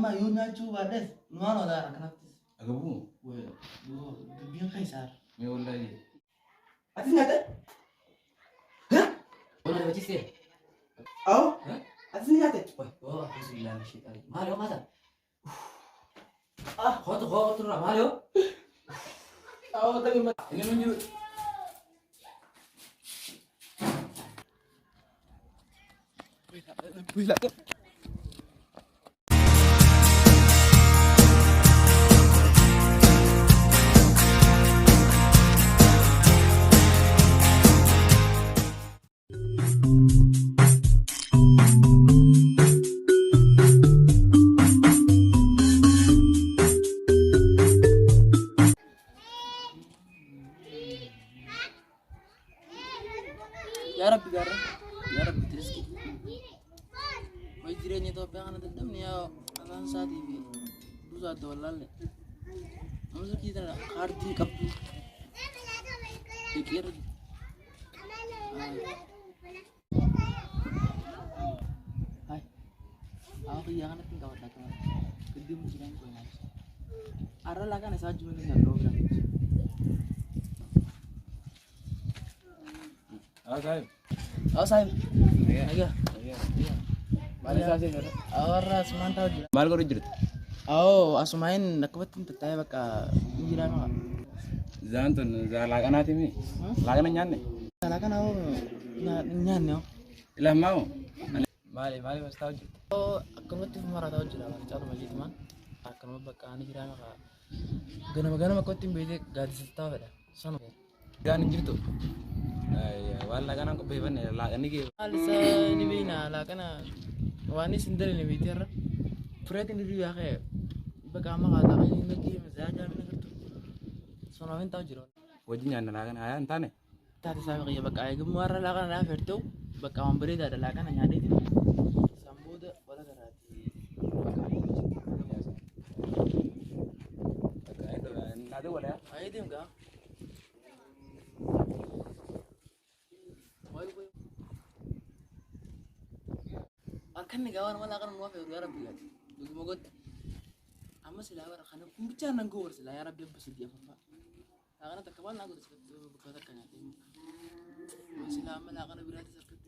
amma yoo nyaachuu baadhes nuwaan odaara kanattis. Agabu. Dubbiin Kaisaar. Mee wallahi. Ati nyaata? Wala bachise. Awo? Ati nyaata? Oh, bismillah shaitan. Mario mata. Ah, hoto ra Mario. Awo tagi mat. Ini menju. Bisa. Ya Rabbi rizki. Wai jirenya Itoophiyaa kana dadhabne yaa alaan isaatii fi buusaatti wallaalle. Amsa kiitana kaartii qabdu. Dhiqeera. Hai. Aku kiyyaa kanatti hin qabadha kana. Gidduu jiraan kun nyaata. Arra laa kana isaa jiru ni nyaata. Sahib. Oh sahib. Iya. Mari saya sini. Awara semantau aja. Mal kau rujut. Oh, asumain nak betul tetap baka jiran mak. Zantun, lagan hati mi. Lagan nyanyi. Lagan aku nyanyi. Ilah mau. Mali mas tahu je. Oh, aku betul marah tahu je lah. Cara macam itu man. Akan baka ani jiran mak. Gana mak tim beda gadis tahu dah. Sana. Gan jitu. Iya, wala kan aku beban ya, lagan ni. Alisa ni bina, lagan wani sendiri ni bitir. Fretin di dia ke. Baka mak kata ini lagi masaja ni kertu. Sana pun tahu jiran. Wajibnya lagan ayah entah ne. Tadi saya kaya baka ayah gemar lagan ayah fertu. Baka memberi dah lagan ayah ada itu. Sambut wala kerati. Baka itu, nado wala ya? Ayah itu enggak. Akan negawan malah akan muaf ya Rabbi ya. Begitu mogot. Amma silawar kana kumbica nan go war silaya Rabbi basu dia fa. Akan tak kawan aku tu berkata kanya tim. Silama la akan berarti seperti.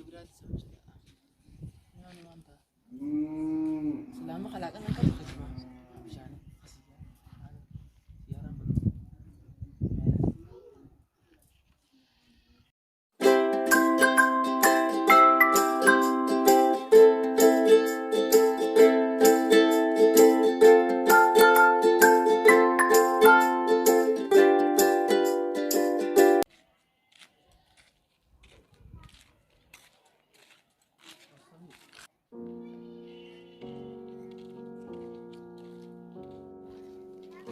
Berarti seperti. Ya ni mantap. Silama kalau akan angkat khidmah. Mishani. Ya Rabbi.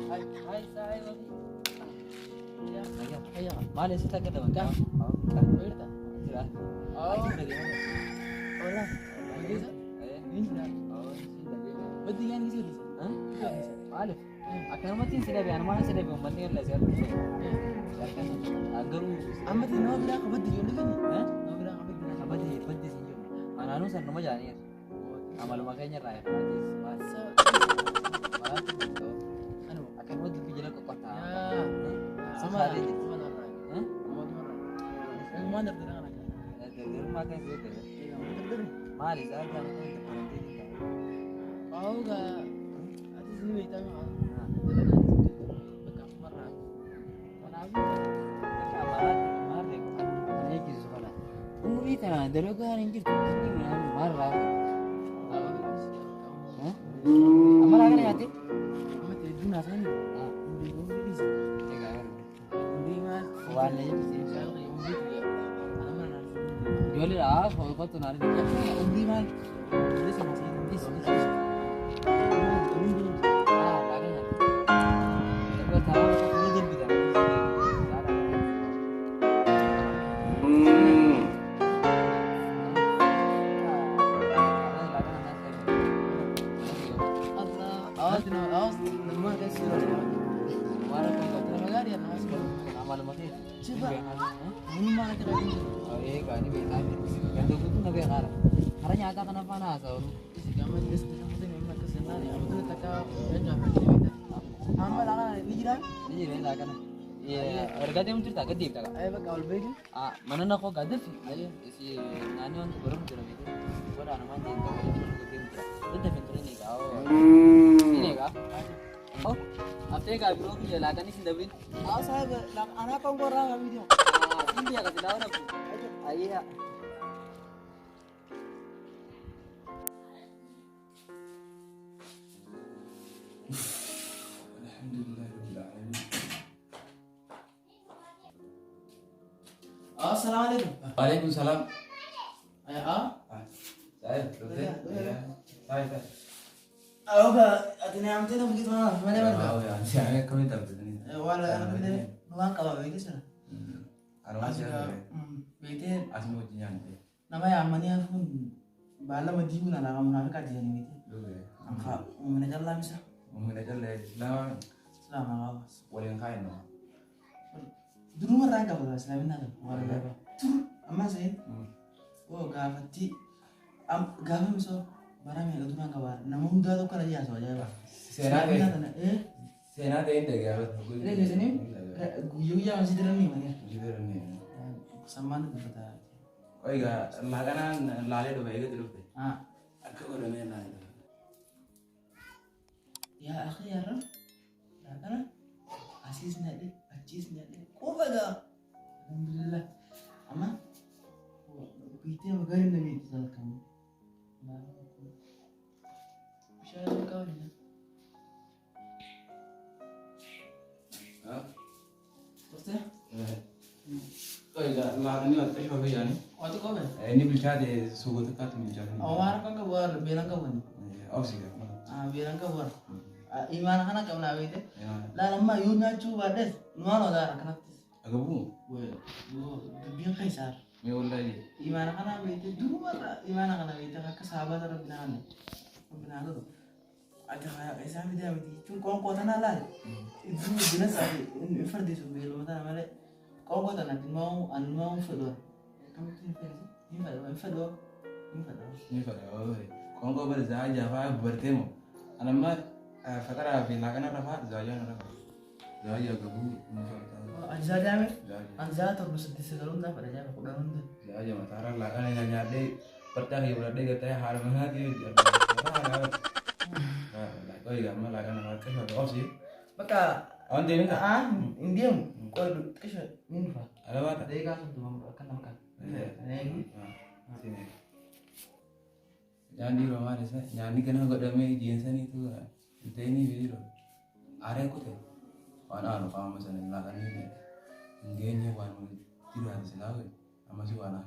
Hai saya lagi. Ya, ayah. Mali sita ka daw ka. Berita. Sila. Oh, Lagi mana? hola. Bisa? Ini sudah. Oh, sila. Berarti kan di sini. Hah? Mali. Akan mati sila be mana sila be mati la sir. Agaru Amma di no bila kabad di yun kan? Hah? No bila kabad di. Abadi sinyo. Anu san nama jani. Amal makanya raya. So, Anu akan mau dipijak ke kota. ya. Sama Sekali aja. aja. Sama lah. Hah? Mau gimana? Yang mana dari anak? Dari rumah kan gitu. Yang mana dari? Mali saja aku itu. Oh, enggak. Ada sini kita mah. Bekam marah. Mana aku? Umurita dalaga rin gitu. Marah. Amara kan hati? Amma di dunia sana. Di dunia ini sih. Di mas. Wale Di sana yang di itu ya. Amma nasi. Joli lah, kau tu nari. Di mana? Di sana sih. Di sini. Ah, lagi nanti. Tapi tahu ini dia bilang. Ini nyata kenapa nasa? Isi kamar deemee laaqana. Ergaa deemu jirta gad deemta. Ayo bakka ol beeku. Mana na koo gaddafi. Si naannoo wanti baramu jira beekee. Godhaa namaan deemta walitti nama gad deemu jira. Daddafi ture ni egaa. Ni egaa. Oh, aftee egaa biroo kiyya laaqanii sin dabrin. Sahib, anak kau korang video. Sin biya kasi daawwan abbu. Ayyaa. Assalamualaikum. Waalaikumsalam. Saya, Saya, saya. Apa? Artinya amte na begitu mana? Mana? Ya, saya kami tahu ini. Wala ano din. Nuwang ka ba begitu sana? Arwah saya. Begitu. Asmi ujian. Namanya amani aku bala madibu na lang muna ka diyan ni begitu. Dulu. Angka muna jalla misa. Mungkin aja le. Lama Selama awas. wali yang kain no. Dulu mah rangka ba selama na. Wala ba. Amma sai. Oh gafati. Gafa miso. Barang yang itu nangka bar. Namun udah tuh kan aja soalnya ba. Senate. Eh. Senate ini ya. Ini di sini. Guyu ya masih terang nih mana. Gitu nih. Samaan kata. Oh iya, laganan lale do baik itu deh. Aku udah main lale. Ya akhi ya Ram. Lagana. Asis nade, acis nade. Kok baga? Alhamdulillah. Ama. Bite magarin na mi sa kamu. Bisa kau ni. Terus ya? Oh iya, lagan ini ada siapa ya nih? Waktu kau ben? Ini bisa di suku dekat bisa. Awar kan kau buat bilang kau ben. Oh sih. Bilang kau buat. Iman kan kau nak bete. Lah lama yuna cuba des. Nuano dah kan. Agak bu. Weh, biar kaisar. Mewah lagi. Iman kan bete. Dulu mah iman kan bete. Kakak sahabat orang bilang. Bilang tu. Ada kayak kaisar dia bete. Cuma kau tanah lah. Itu jelas sih. Ini fardi subel. Mata nama le. Kau kau tanah. Mau fedor. Kamu tu ini fedor. Ini pada oh. Kau berzaja apa bertemu. Anak mah fatara bilakan apa zaja apa. Zaja gabu. Anza jame. Zaja. Anza terus di segalung dah pada jame. Kau dalam tu. Zaja matara lakan yang nyade percaya berada kita hal mana dia. Kau iya mah lakan apa kesal oh sih. Maka. On dia minta. Indiam. Kau kesal ini fa. Ada apa? Dia kan tu makan makan. Sini. Jangan di rumah desa. Jangan di kena gak damai jinsan itu. Itu ini video. Are aku tuh. Wana anu kamu misalnya lakan ini. Enggaknya wana tidak ada selawe. Ama si wana.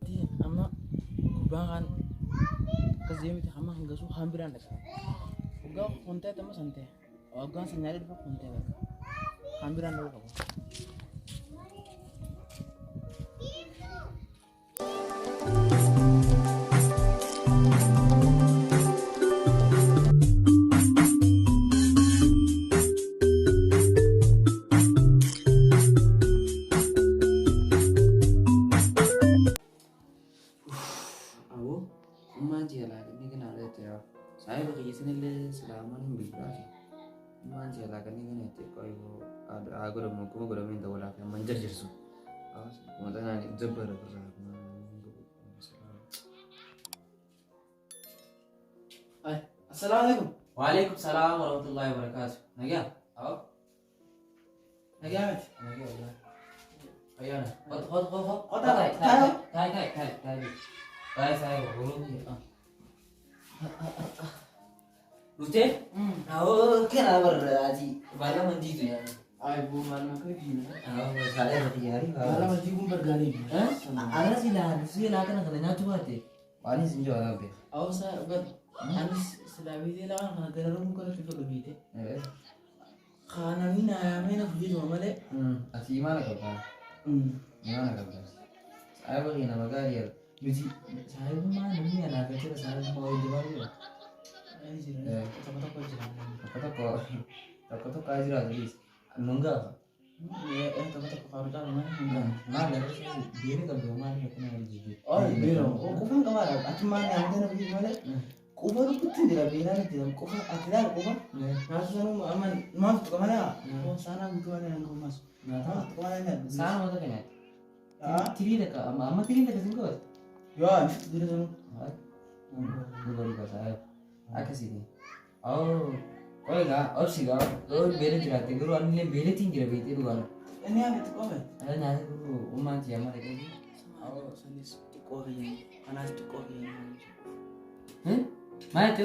Di ama kubangan kerja itu ama hingga su hampiran desa. Uga konte temas ante. Uga senyari di konte. Hampiran dulu kamu. Saya pakai sini le selama ni berarti. Manja lah kan ini nanti kau ada aku dah minta bola kan manjar jersu. Kemudian nanti jebbar bersama. Assalamualaikum. Waalaikumsalam warahmatullahi wabarakatuh. Nagia? Apa? Nagia Ahmed. Nagia Allah. Ayo na. Hot. Tay. Saya belum ni. Ruce? Kenapa berarti? Bala mandi tu ya. Ay bu malam aku di mana? Saya berarti hari. Malam mandi pun bergali. Ada sila kan nak nanya tu hati. Pani sinjo ada be. Aku saya bukan. Anis selawi dia lah kan ada orang muka tu juga begitu. Karena ni nak main aku jadi mama le. Asih mana kau kan? Mana kau kan? Saya bagi nama kalian. Jadi saya pun mana ni anak kecil saya mau jual dia. Toko kaji lah jadi nunggal. Toko karu dah mana? Nah, dia ni kalau mana kita nak jadi. Oh, biro. Oh, kau kan kawan. Aku mana yang dia nak pergi mana? Quba rukuttiin jira beelaan itti jedhamu qofa ati ilaala qofa nyaata sanuu amma maaltu tuqa malee saanaa guutuu malee nan gomaasu maaltu tuqa malee nyaata Sana mata kan ya. Tiri dah kak, amma tiri dah kesini kau. yoo amishtu jira sanuu Baru kata, aku sini. Oh, oh enggak, oh sih kau. Oh bela jerat, guru anu le bela tinggi lah bete tu kan. inni amitti qofe Ada nyata guru, umman siapa lagi ni? sanis xiqqoo fayyani kanaaf xiqqoo fayyani Mana tu?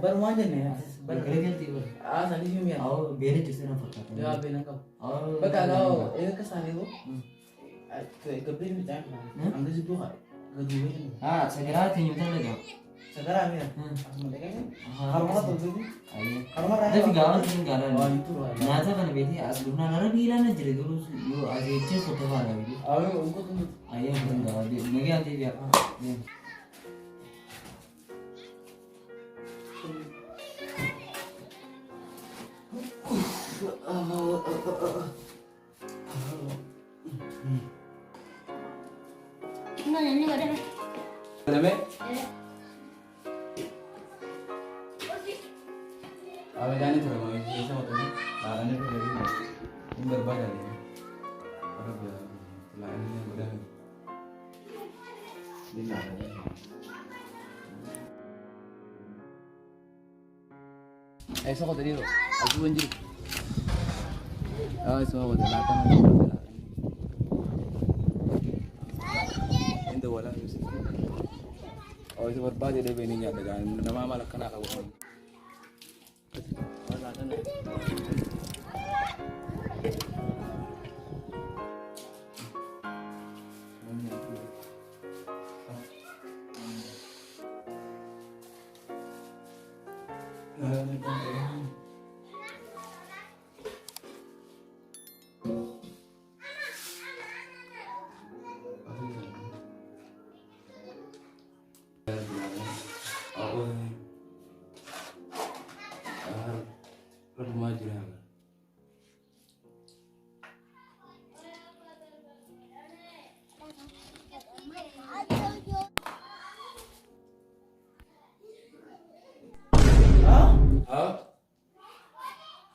barumaan jenne Bergerak ganti ber. sanis yoo mi'a Oh bela justru nampak kata. yoo beelan qabu Oh. bakka gaa'oo eega kasaanii ko gabbeen midhaan amma jibbuu haa gaduubee jennu Ah, segera tunjukin lagi. sagaraa mi'a asuma dhaqee harmara tolfeeti Ayo. harmara Tapi gawan tinggalan. waa jituu Nyata kan bete asli nara bilang aja guru yo aja foto mana gitu. awee ungkutu Ayo betul gawan dia. Lagi nanti dia. Gimana ini gak ada? Ada me? Awal jalan itu ramai, biasa waktu itu. Larannya tuh dari ini berbeda nih. Karena biar lainnya udah ini larannya. Esok kau tadi lo, aku banjir. Oh, semua kau terlatang. Ini wala mesti. Oh, itu berbeda deh beninya dengan nama malah kena kau. Wala na.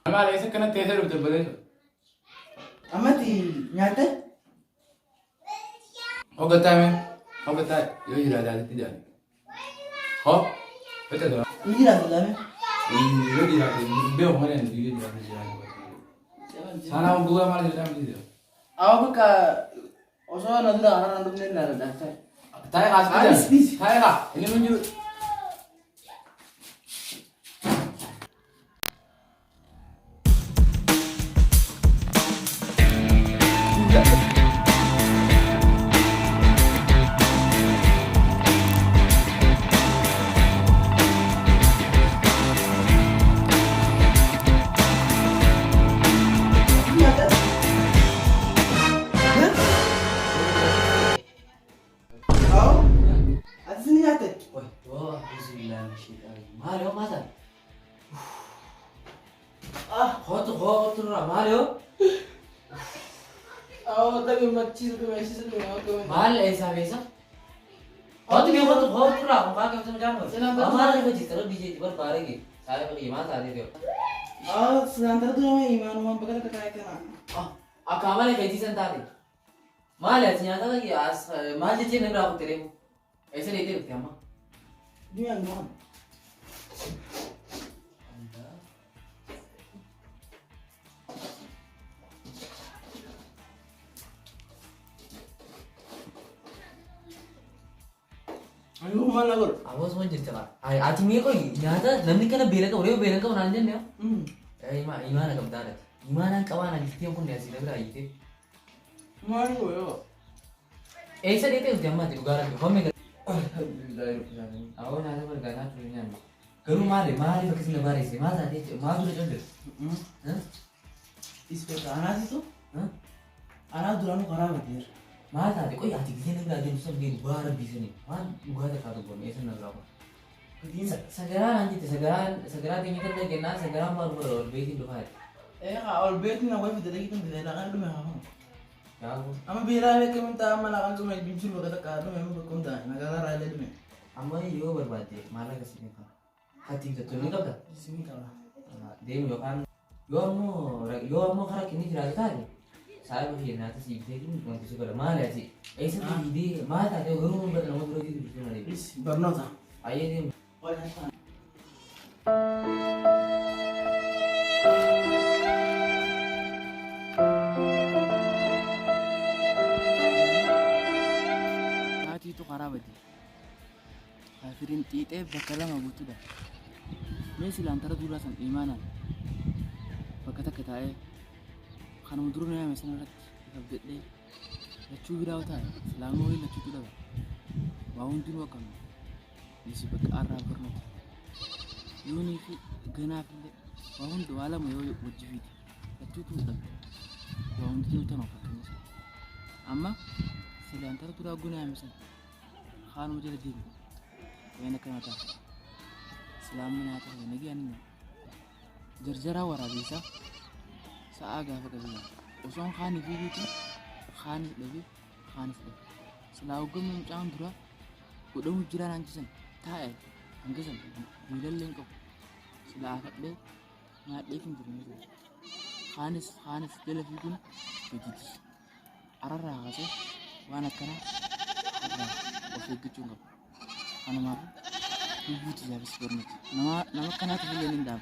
Hamaale isa kana teessee dhufte bareedu. Amati nyaata? Hoggataa yoo jiraataatti jaali. Hoo? Bete dura. Ni jiraatu laame? Yoo jiraate beeku malee yoo jiraate jiraate. Sana bu'aa maal jedhamu jira. Awa bakka osoo na dura haaraan dhufne ilaala daaktaa. Taa'ee haas Please. taa'ee haa inni mun jiru. Nyaata? Awa? Ati sini nyaata? Wah, wah, bismillah, Mario masa? Hotu lah Mario. Awa tapi machisu tuh. Mal ऐसा वैसा होत भी होत रहा हूं का समझ जानो हमारे को जितना बीजे पर पारेगी सारे को ईमान आते थे Awa selantar tuh namanya iman umam bakal kekaya kena. अब हमारे कैसी संता थे माल ऐसे यहाँ था कि आज माल जितने नहीं रहा तेरे को ऐसे लेते रहते हम Ini yang mana? Ayo mana gol? आवाज में जितना आज मेरे को यहाँ था नंदी का ना बेरे का बनाने जाने ईमान का बता रहे ईमान का वाला जितने को नहीं लग रहा है ये Mana gol yo? ऐसे लेते उसके अम्मा तेरे गारा हम में Alhamdulillah. आओ ना तो पर गाना चुन जाना करूँ मारे किसी ने मारे से मार आते मार दूर चल हैं Ispeta anak itu? हैं Anak dulu anu karang bener. मार आते कोई आती किसी ने भी सब दिन बाहर बीच नहीं मार बुआ देखा तो बोल ऐसे ना रहा segera nanti segera tinggi kan lagi na segera baru baru begitu tuh hari Awal bet na wifi tadi kita tidak ada dulu memang. ya aku Ama bira le kemen ta mana kan cuma bincul bakal ka dulu memang berkonta. Negara raya dulu. Amma yoo barbaadde maallaqa si beeka. Hatiin tokko ni qabda. Isin qaba. Deemu yookaan yoo ammoo karaa kenni jiraatu taate saayii bahee naata si bitee kun wanti si godha maali ati eessatti hidhee maal taatee garuu hin badne nama dura jiru bituu na deemu. Barnoota. Ayyee deemu. Haatiitu karaa bade. Kaafiriin xiixee bakka lama guutuudha. Mee silaan tara duraa san imaanaan bakka takka taa'ee kanuma dura nama sana irratti qabdadhee lachuu biraa taa'e silaamuu waliin lachuutu dhaba. Waa hundinuu akkam nisi bakka arraa barnoota. Yoonii fi ganaaf illee waa hundi waa lama yoo wajji fiiti lachuutu dhabe. Waa hundinuu tanoo fakkeenya sana. Amma silaan tara duraa gunaa misan kaanuma jala deemu. Wayna kana ta'a. Islaamni haa ta'u nagi anni jarjara waraabessa sa'a gaafa qabiya osoon khaani fi biitu khaani dhabe silaa hoggamu mucaan dura godhamu jiraan hankisan taa'e hankisan miilalleen qabu silaa kadhee nyaadhee kan jiru ni khaanis jala fi kun hojiti ararraa haasee waan akkanaa of eeggachuun qabu kanumaaf Ibu tu jadi sebenarnya. Nama kenapa tu dia ni dah?